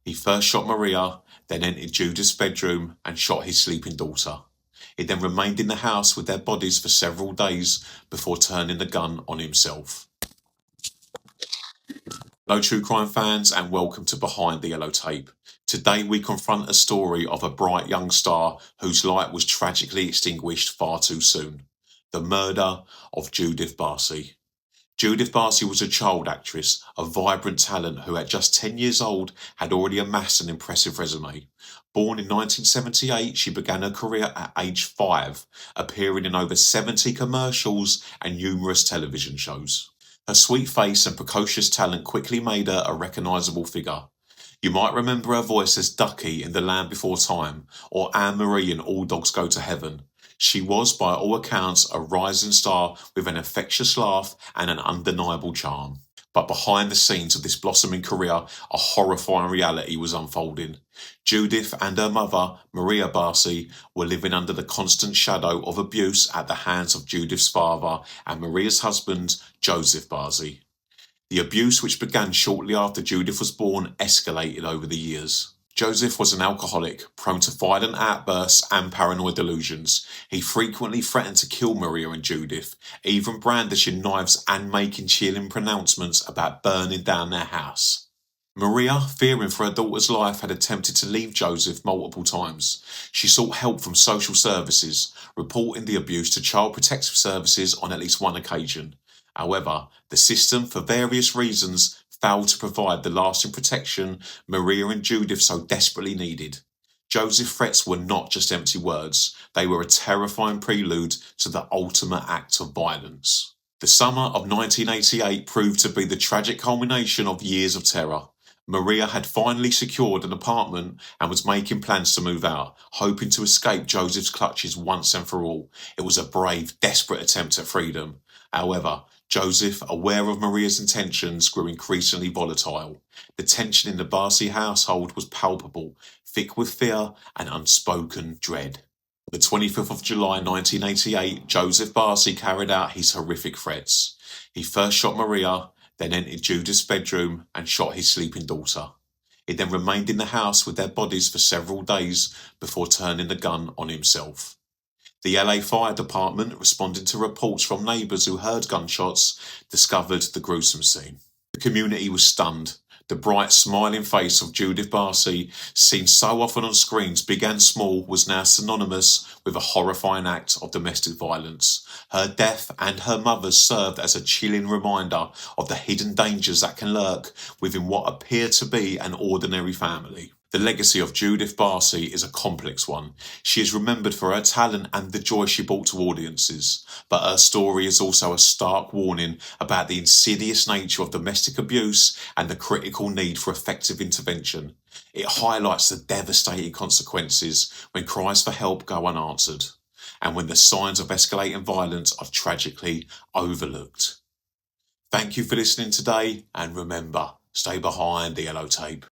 He first shot Maria, then entered Judith's bedroom and shot his sleeping daughter. He then remained in the house with their bodies for several days before turning the gun on himself. Hello true crime fans, and welcome to Behind the Yellow Tape. Today we confront a story of a bright young star whose light was tragically extinguished far too soon. The murder of Judith Barsi. Judith Barsi was a child actress, a vibrant talent who at just 10 years old had already amassed an impressive resume. Born in 1978, she began her career at age 5, appearing in over 70 commercials and numerous television shows. Her sweet face and precocious talent quickly made her a recognisable figure. You might remember her voice as Ducky in The Land Before Time, or Anne-Marie in All Dogs Go to Heaven. She was, by all accounts, a rising star with an infectious laugh and an undeniable charm. But behind the scenes of this blossoming career, a horrifying reality was unfolding. Judith and her mother, Maria Barsi, were living under the constant shadow of abuse at the hands of Judith's father and Maria's husband, Joseph Barsi. The abuse, which began shortly after Judith was born, escalated over the years. Joseph was an alcoholic, prone to violent outbursts and paranoid delusions. He frequently threatened to kill Maria and Judith, even brandishing knives and making chilling pronouncements about burning down their house. Maria, fearing for her daughter's life, had attempted to leave Joseph multiple times. She sought help from social services, reporting the abuse to Child Protective Services on at least one occasion. However, the system, for various reasons, failed to provide the lasting protection Maria and Judith so desperately needed. Joseph's threats were not just empty words, they were a terrifying prelude to the ultimate act of violence. The summer of 1988 proved to be the tragic culmination of years of terror. Maria had finally secured an apartment and was making plans to move out, hoping to escape Joseph's clutches once and for all. It was a brave, desperate attempt at freedom. However, Joseph, aware of Maria's intentions, grew increasingly volatile. The tension in the Barsi household was palpable, thick with fear and unspoken dread. On the 25th of July 1988, Joseph Barsi carried out his horrific threats. He first shot Maria, then entered Judith's bedroom and shot his sleeping daughter. He then remained in the house with their bodies for several days before turning the gun on himself. The LA Fire Department, responding to reports from neighbours who heard gunshots, discovered the gruesome scene. The community was stunned. The bright, smiling face of Judith Barsi, seen so often on screens, big and small, was now synonymous with a horrifying act of domestic violence. Her death and her mother's served as a chilling reminder of the hidden dangers that can lurk within what appear to be an ordinary family. The legacy of Judith Barsi is a complex one. She is remembered for her talent and the joy she brought to audiences, but her story is also a stark warning about the insidious nature of domestic abuse and the critical need for effective intervention. It highlights the devastating consequences when cries for help go unanswered, and when the signs of escalating violence are tragically overlooked. Thank you for listening today, and remember, stay behind the yellow tape.